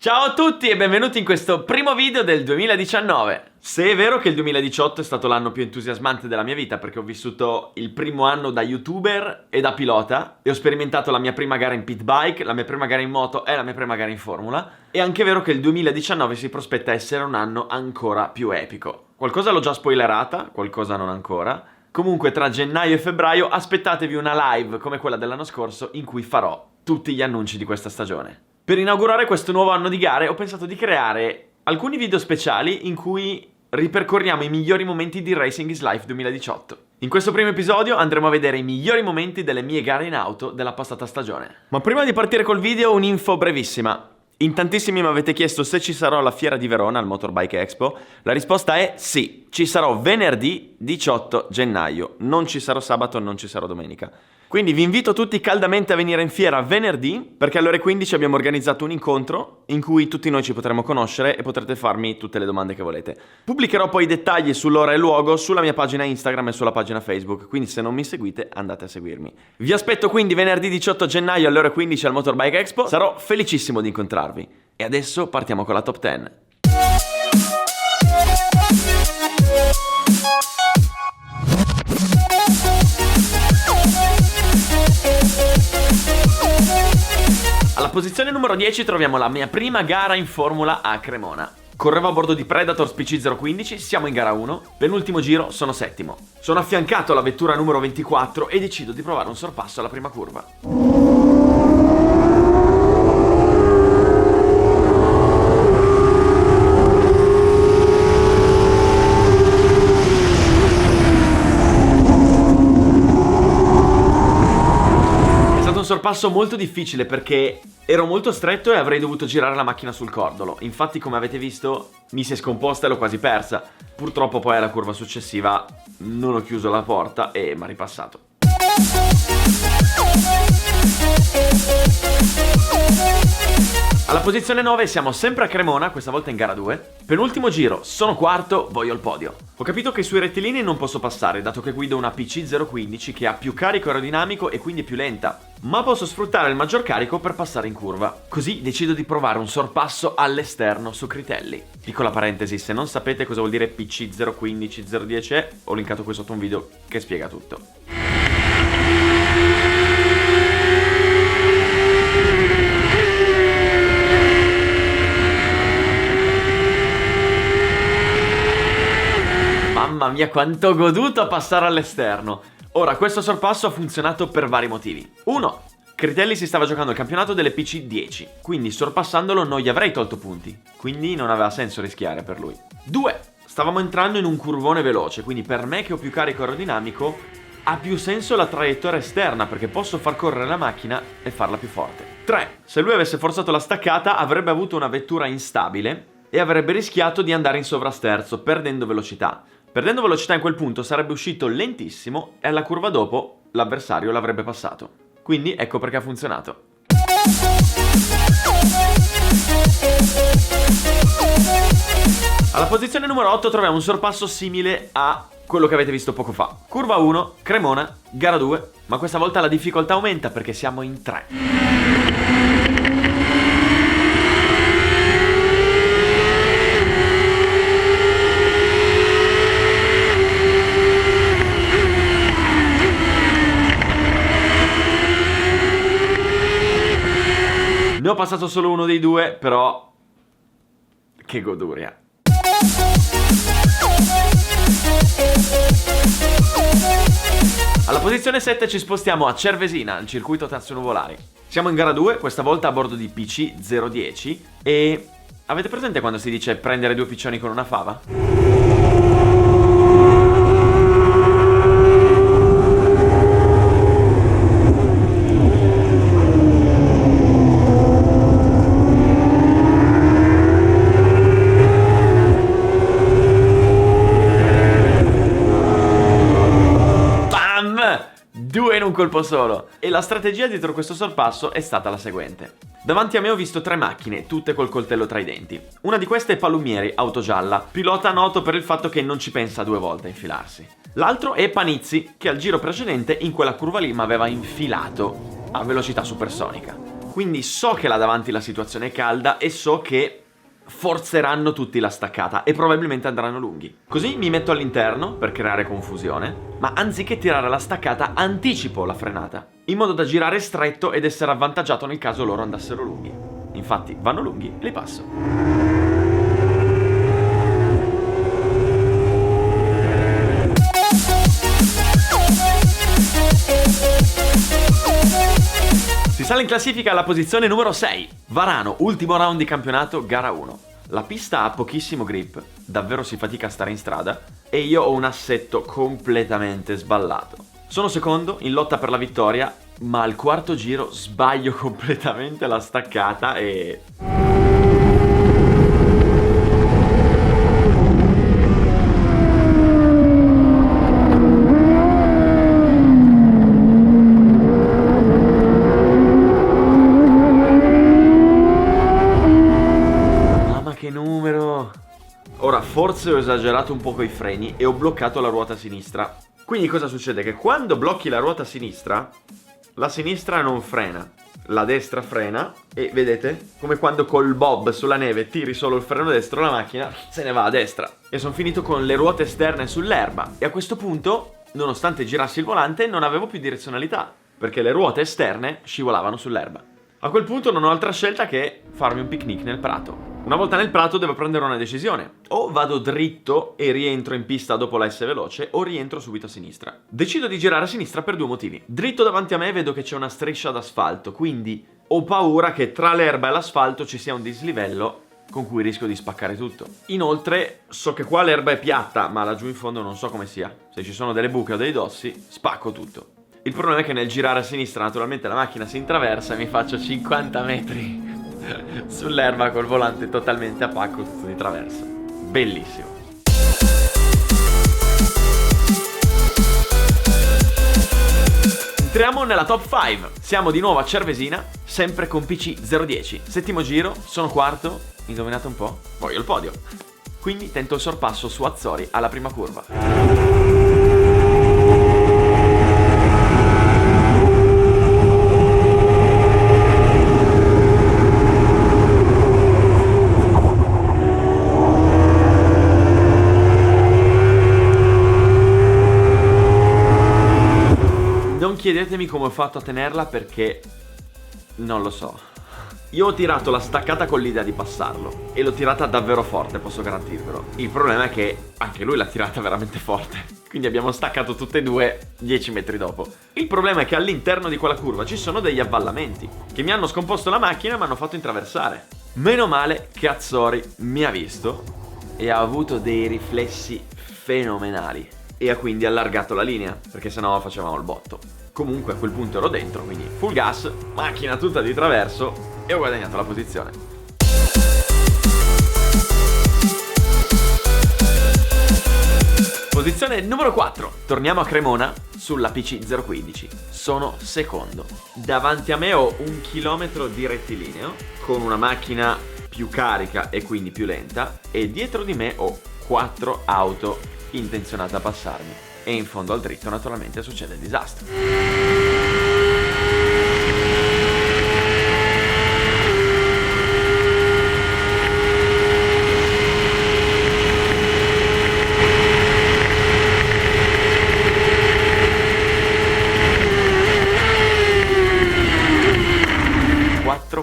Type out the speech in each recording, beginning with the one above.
Ciao a tutti e benvenuti in questo primo video del 2019. Se è vero che il 2018 è stato l'anno più entusiasmante della mia vita, perché ho vissuto il primo anno da youtuber e da pilota e ho sperimentato la mia prima gara in pit bike, la mia prima gara in moto e la mia prima gara in formula, è anche vero che il 2019 si prospetta essere un anno ancora più epico. Qualcosa l'ho già spoilerata, qualcosa non ancora. Comunque tra gennaio e febbraio aspettatevi una live come quella dell'anno scorso in cui farò tutti gli annunci di questa stagione. Per inaugurare questo nuovo anno di gare ho pensato di creare alcuni video speciali in cui ripercorriamo i migliori momenti di Racing is Life 2018. In questo primo episodio andremo a vedere i migliori momenti delle mie gare in auto della passata stagione. Ma prima di partire col video un'info brevissima. In tantissimi mi avete chiesto se ci sarò alla fiera di Verona, al Motorbike Expo. La risposta è sì, ci sarò venerdì 18 gennaio, non ci sarò sabato, non ci sarò domenica. Quindi vi invito tutti caldamente a venire in fiera venerdì, perché alle ore 15 abbiamo organizzato un incontro in cui tutti noi ci potremo conoscere e potrete farmi tutte le domande che volete. Pubblicherò poi i dettagli sull'ora e il luogo sulla mia pagina Instagram e sulla pagina Facebook, quindi se non mi seguite andate a seguirmi. Vi aspetto quindi venerdì 18 gennaio alle ore 15 al Motorbike Expo, sarò felicissimo di incontrarvi. E adesso partiamo con la top 10. Alla posizione numero 10 troviamo la mia prima gara in Formula a Cremona. Correvo a bordo di Predator PC015, siamo in gara 1, penultimo giro, sono settimo. Sono affiancato alla vettura numero 24 e decido di provare un sorpasso alla prima curva. Sorpasso molto difficile perché ero molto stretto e avrei dovuto girare la macchina sul cordolo. Infatti, come avete visto, mi si è scomposta e l'ho quasi persa. Purtroppo poi alla curva successiva non ho chiuso la porta e mi ha ripassato. Alla posizione 9 siamo sempre a Cremona, questa volta in gara 2. Penultimo giro, sono quarto, voglio il podio. Ho capito che sui rettilini non posso passare, dato che guido una PC015 che ha più carico aerodinamico e quindi è più lenta. Ma posso sfruttare il maggior carico per passare in curva. Così decido di provare un sorpasso all'esterno su Critelli. Piccola parentesi, se non sapete cosa vuol dire PC015 010, ho linkato qui sotto un video che spiega tutto. Mamma mia, quanto ho goduto a passare all'esterno! Ora, questo sorpasso ha funzionato per vari motivi. 1. Critelli si stava giocando il campionato delle PC10, quindi sorpassandolo non gli avrei tolto punti, quindi non aveva senso rischiare per lui. 2. Stavamo entrando in un curvone veloce, quindi per me che ho più carico aerodinamico ha più senso la traiettoria esterna perché posso far correre la macchina e farla più forte. 3. Se lui avesse forzato la staccata avrebbe avuto una vettura instabile e avrebbe rischiato di andare in sovrasterzo perdendo velocità. Perdendo velocità in quel punto sarebbe uscito lentissimo e alla curva dopo l'avversario l'avrebbe passato. Quindi ecco perché ha funzionato. Alla posizione numero 8 troviamo un sorpasso simile a quello che avete visto poco fa. Curva 1, Cremona, gara 2, ma questa volta la difficoltà aumenta perché siamo in 3. Ne ho passato solo uno dei due, però che goduria. Alla posizione 7 ci spostiamo a Cervesina, al circuito Tazio Nuvolari. Siamo in gara 2, questa volta a bordo di PC010 e avete presente quando si dice prendere due piccioni con una fava? Due in un colpo solo. E la strategia dietro questo sorpasso è stata la seguente. Davanti a me ho visto 3 macchine, tutte col coltello tra i denti. Una di queste è Palumieri, auto gialla, pilota noto per il fatto che non ci pensa 2 volte a infilarsi. L'altro è Panizzi, che al giro precedente in quella curva lì mi aveva infilato a velocità supersonica. Quindi so che là davanti la situazione è calda e so che forzeranno tutti la staccata e probabilmente andranno lunghi. Così mi metto all'interno per creare confusione, ma anziché tirare la staccata anticipo la frenata, in modo da girare stretto ed essere avvantaggiato nel caso loro andassero lunghi. Infatti vanno lunghi e li passo. Si sale in classifica alla posizione numero 6. Varano, ultimo round di campionato, gara 1. La pista ha pochissimo grip, davvero si fatica a stare in strada, e io ho un assetto completamente sballato. Sono secondo, in lotta per la vittoria, ma al quarto giro sbaglio completamente la staccata e... Che numero! Ora, forse ho esagerato un po' coi freni e ho bloccato la ruota sinistra. Quindi cosa succede? Che quando blocchi la ruota sinistra, la sinistra non frena, la destra frena e vedete? Come quando col bob sulla neve tiri solo il freno destro, la macchina se ne va a destra. E sono finito con le ruote esterne sull'erba e a questo punto, nonostante girassi il volante, non avevo più direzionalità, perché le ruote esterne scivolavano sull'erba. A quel punto non ho altra scelta che farmi un picnic nel prato. Una volta nel prato devo prendere una decisione. O vado dritto e rientro in pista dopo la S veloce, o rientro subito a sinistra. Decido di girare a sinistra per due motivi. Dritto davanti a me vedo che c'è una striscia d'asfalto, quindi ho paura che tra l'erba e l'asfalto ci sia un dislivello con cui rischio di spaccare tutto. Inoltre so che qua l'erba è piatta, ma laggiù in fondo non so come sia. Se ci sono delle buche o dei dossi, spacco tutto. Il problema è che nel girare a sinistra naturalmente la macchina si intraversa e mi faccio 50 metri sull'erba col volante totalmente a pacco, tutto di traversa. Bellissimo. Entriamo nella top 5. Siamo di nuovo a Cervesina, sempre con PC010. Settimo giro, sono quarto, indovinate un po'? Voglio il podio. Quindi tento il sorpasso su Azzori alla prima curva. Non chiedetemi come ho fatto a tenerla perché non lo so. Io ho tirato la staccata con l'idea di passarlo e l'ho tirata davvero forte, posso garantirvelo. Il problema è che anche lui l'ha tirata veramente forte, quindi abbiamo staccato tutte e due 10 metri dopo. Il problema è che all'interno di quella curva ci sono degli avvallamenti che mi hanno scomposto la macchina e mi hanno fatto intraversare. Meno male che Azzori mi ha visto e ha avuto dei riflessi fenomenali e ha quindi allargato la linea, perché sennò facevamo il botto. Comunque a quel punto ero dentro, quindi full gas, macchina tutta di traverso e ho guadagnato la posizione. Posizione numero 4. Torniamo a Cremona sulla PC015. Sono secondo. Davanti a me ho 1 chilometro di rettilineo con una macchina più carica e quindi più lenta e dietro di me ho 4 auto intenzionate a passarmi. E in fondo al dritto naturalmente succede il disastro.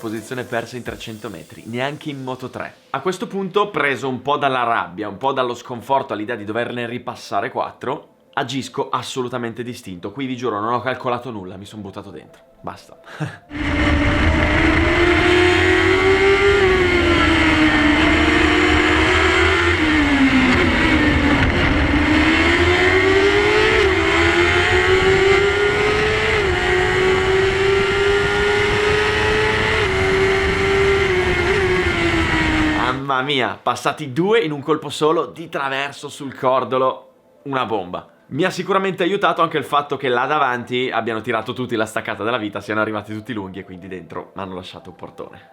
Posizione persa in 300 metri, neanche in Moto 3. A questo punto, preso un po' dalla rabbia, un po' dallo sconforto all'idea di doverne ripassare 4, agisco assolutamente distinto. Qui vi giuro, non ho calcolato nulla, mi sono buttato dentro. Basta. Mamma mia, passati 2 in un colpo solo di traverso sul cordolo, una bomba. Mi ha sicuramente aiutato anche il fatto che là davanti abbiano tirato tutti la staccata della vita, siano arrivati tutti lunghi e quindi dentro mi hanno lasciato un portone.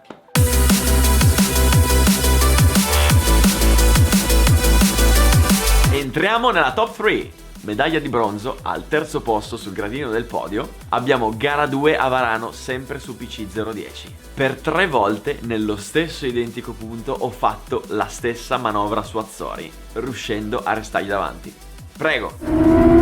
Entriamo nella top 3. medaglia di bronzo al terzo posto sul gradino del podio. Abbiamo gara 2 a Varano, sempre su PC010. Per 3 volte nello stesso identico punto ho fatto la stessa manovra su Azzori, riuscendo a restargli davanti. Prego!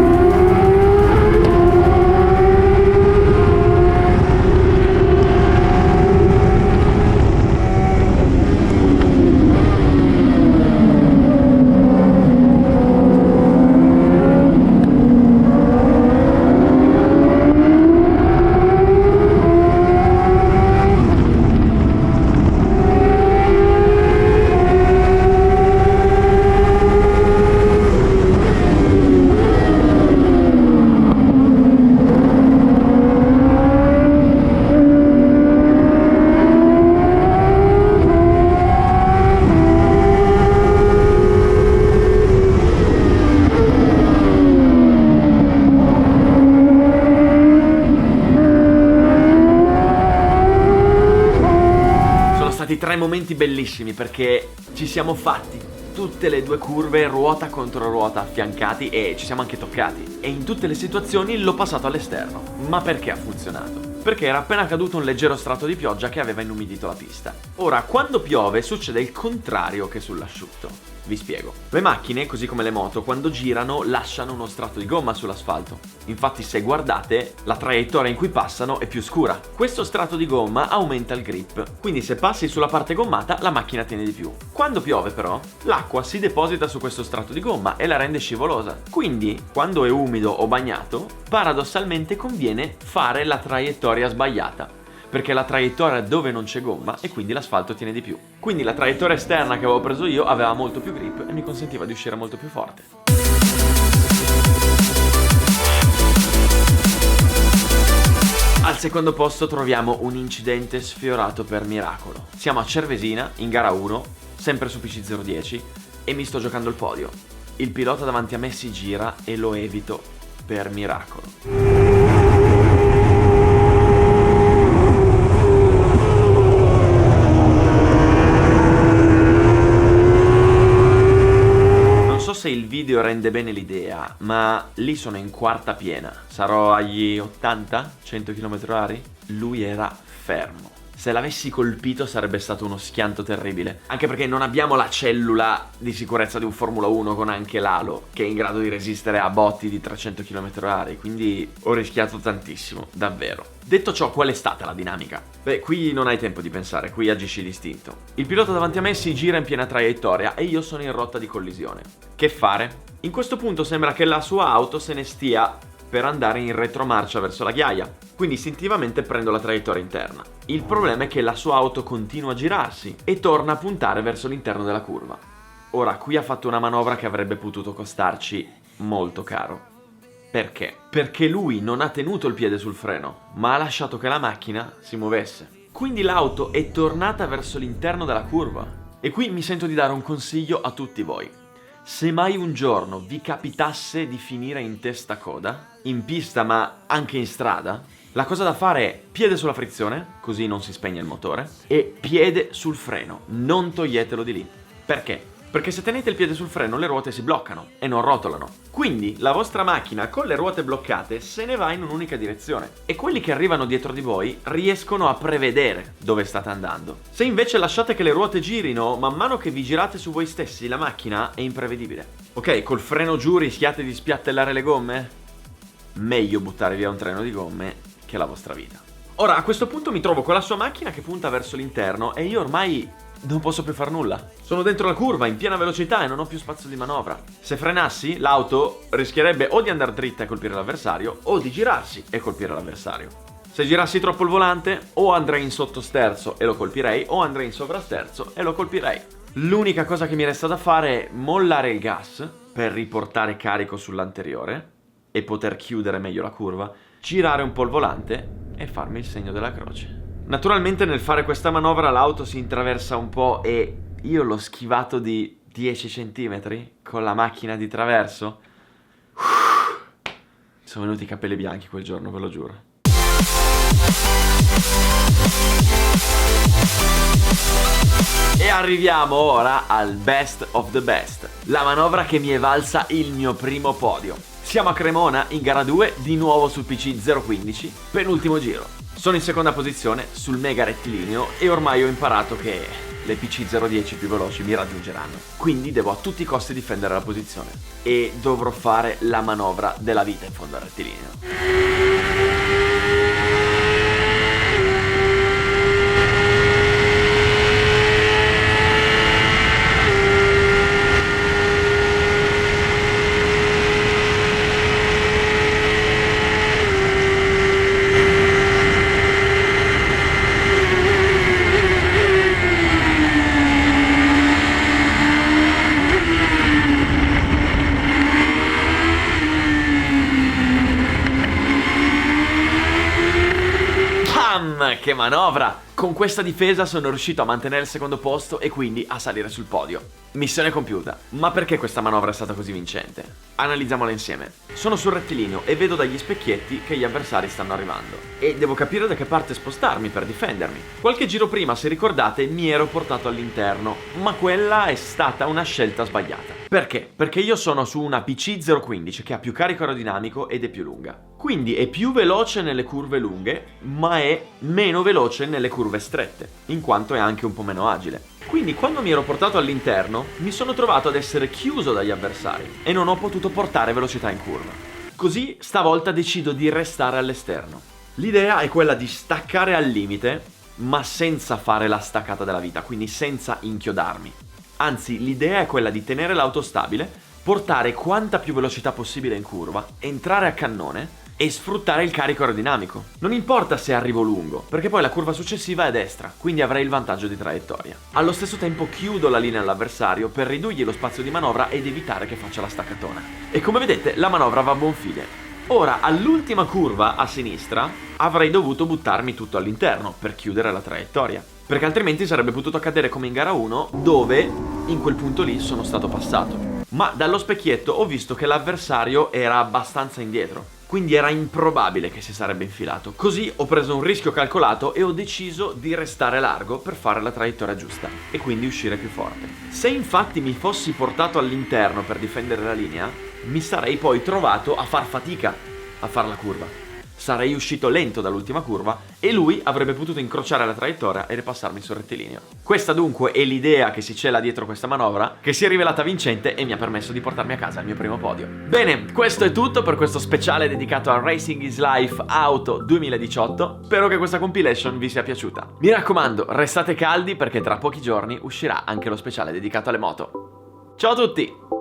Stati 3 momenti bellissimi perché ci siamo fatti tutte le 2 curve ruota contro ruota affiancati e ci siamo anche toccati, e in tutte le situazioni l'ho passato all'esterno. Ma perché ha funzionato? Perché era appena caduto un leggero strato di pioggia che aveva inumidito la pista. Ora, quando piove succede il contrario che sull'asciutto. Vi spiego. Le macchine, così come le moto, quando girano lasciano uno strato di gomma sull'asfalto. Infatti, se guardate, la traiettoria in cui passano è più scura. Questo strato di gomma aumenta il grip, quindi se passi sulla parte gommata la macchina tiene di più. Quando piove però, l'acqua si deposita su questo strato di gomma e la rende scivolosa. Quindi, quando è umido o bagnato, paradossalmente conviene fare la traiettoria sbagliata, perché la traiettoria dove non c'è gomma e quindi l'asfalto tiene di più. Quindi la traiettoria esterna che avevo preso io aveva molto più grip e mi consentiva di uscire molto più forte. Al secondo posto troviamo un incidente sfiorato per miracolo. Siamo a Cervesina, in gara 1, sempre su PC010, e mi sto giocando il podio. Il pilota davanti a me si gira e lo evito per miracolo. Se il video rende bene l'idea, ma lì sono in quarta piena, sarò agli 80-100 km/h. Lui era fermo. Se l'avessi colpito sarebbe stato uno schianto terribile, anche perché non abbiamo la cellula di sicurezza di un Formula 1 con anche l'alo che è in grado di resistere a botti di 300 km/h, quindi ho rischiato tantissimo, davvero. Detto ciò, qual è stata la dinamica? Beh, qui non hai tempo di pensare, qui agisci d'istinto. Il pilota davanti a me si gira in piena traiettoria e io sono in rotta di collisione. Che fare? In questo punto sembra che la sua auto se ne stia per andare in retromarcia verso la ghiaia, quindi istintivamente prendo la traiettoria interna. Il problema è che la sua auto continua a girarsi e torna a puntare verso l'interno della curva. Ora, qui ha fatto una manovra che avrebbe potuto costarci molto caro. Perché? Perché lui non ha tenuto il piede sul freno, ma ha lasciato che la macchina si muovesse. Quindi l'auto è tornata verso l'interno della curva. E qui mi sento di dare un consiglio a tutti voi. Se mai un giorno vi capitasse di finire in testa coda, in pista ma anche in strada, la cosa da fare è piede sulla frizione, così non si spegne il motore, e piede sul freno, non toglietelo di lì. Perché? Perché se tenete il piede sul freno le ruote si bloccano e non rotolano. Quindi la vostra macchina con le ruote bloccate se ne va in un'unica direzione e quelli che arrivano dietro di voi riescono a prevedere dove state andando. Se invece lasciate che le ruote girino, man mano che vi girate su voi stessi, la macchina è imprevedibile. Ok, col freno giù rischiate di spiattellare le gomme? Meglio buttare via un treno di gomme che la vostra vita. Ora, a questo punto mi trovo con la sua macchina che punta verso l'interno e io ormai non posso più far nulla. Sono dentro la curva in piena velocità e non ho più spazio di manovra. Se frenassi, l'auto rischierebbe o di andare dritta e colpire l'avversario o di girarsi e colpire l'avversario. Se girassi troppo il volante, o andrei in sottosterzo e lo colpirei, o andrei in sovrasterzo e lo colpirei. L'unica cosa che mi resta da fare è mollare il gas per riportare carico sull'anteriore e poter chiudere meglio la curva, girare un po' il volante e farmi il segno della croce. Naturalmente nel fare questa manovra l'auto si intraversa un po' e io l'ho schivato di 10 cm con la macchina di traverso. Sono venuti i capelli bianchi quel giorno, ve lo giuro. E arriviamo ora al best of the best, la manovra che mi è valsa il mio primo podio. Siamo a Cremona, in gara 2, di nuovo sul PC 015, penultimo giro. Sono in seconda posizione sul mega rettilineo e ormai ho imparato che le PC 010 più veloci mi raggiungeranno. Quindi devo a tutti i costi difendere la posizione e dovrò fare la manovra della vita in fondo al rettilineo. Che manovra! Con questa difesa sono riuscito a mantenere il secondo posto e quindi a salire sul podio. Missione compiuta. Ma perché questa manovra è stata così vincente? Analizziamola insieme. Sono sul rettilineo e vedo dagli specchietti che gli avversari stanno arrivando. E devo capire da che parte spostarmi per difendermi. Qualche giro prima, se ricordate, mi ero portato all'interno, ma quella è stata una scelta sbagliata. Perché? Perché io sono su una PC 015 che ha più carico aerodinamico ed è più lunga. Quindi è più veloce nelle curve lunghe, ma è meno veloce nelle curve strette, in quanto è anche un po' meno agile. Quindi quando mi ero portato all'interno, mi sono trovato ad essere chiuso dagli avversari e non ho potuto portare velocità in curva. Così stavolta decido di restare all'esterno. L'idea è quella di staccare al limite, ma senza fare la staccata della vita, quindi senza inchiodarmi. Anzi, l'idea è quella di tenere l'auto stabile, portare quanta più velocità possibile in curva, entrare a cannone e sfruttare il carico aerodinamico. Non importa se arrivo lungo, perché poi la curva successiva è a destra, quindi avrei il vantaggio di traiettoria. Allo stesso tempo chiudo la linea all'avversario per ridurgli lo spazio di manovra ed evitare che faccia la staccatona. E come vedete la manovra va a buon fine. Ora, all'ultima curva a sinistra avrei dovuto buttarmi tutto all'interno per chiudere la traiettoria, perché altrimenti sarebbe potuto accadere come in gara 1, dove in quel punto lì sono stato passato. Ma dallo specchietto ho visto che l'avversario era abbastanza indietro, quindi era improbabile che si sarebbe infilato. Così ho preso un rischio calcolato e ho deciso di restare largo per fare la traiettoria giusta e quindi uscire più forte. Se infatti mi fossi portato all'interno per difendere la linea, mi sarei poi trovato a far fatica a fare la curva. Sarei uscito lento dall'ultima curva e lui avrebbe potuto incrociare la traiettoria e ripassarmi sul rettilineo. Questa dunque è l'idea che si cela dietro questa manovra, che si è rivelata vincente e mi ha permesso di portarmi a casa il mio primo podio. Bene, questo è tutto per questo speciale dedicato a Racing is Life Auto 2018. Spero che questa compilation vi sia piaciuta. Mi raccomando, restate caldi perché tra pochi giorni uscirà anche lo speciale dedicato alle moto. Ciao a tutti!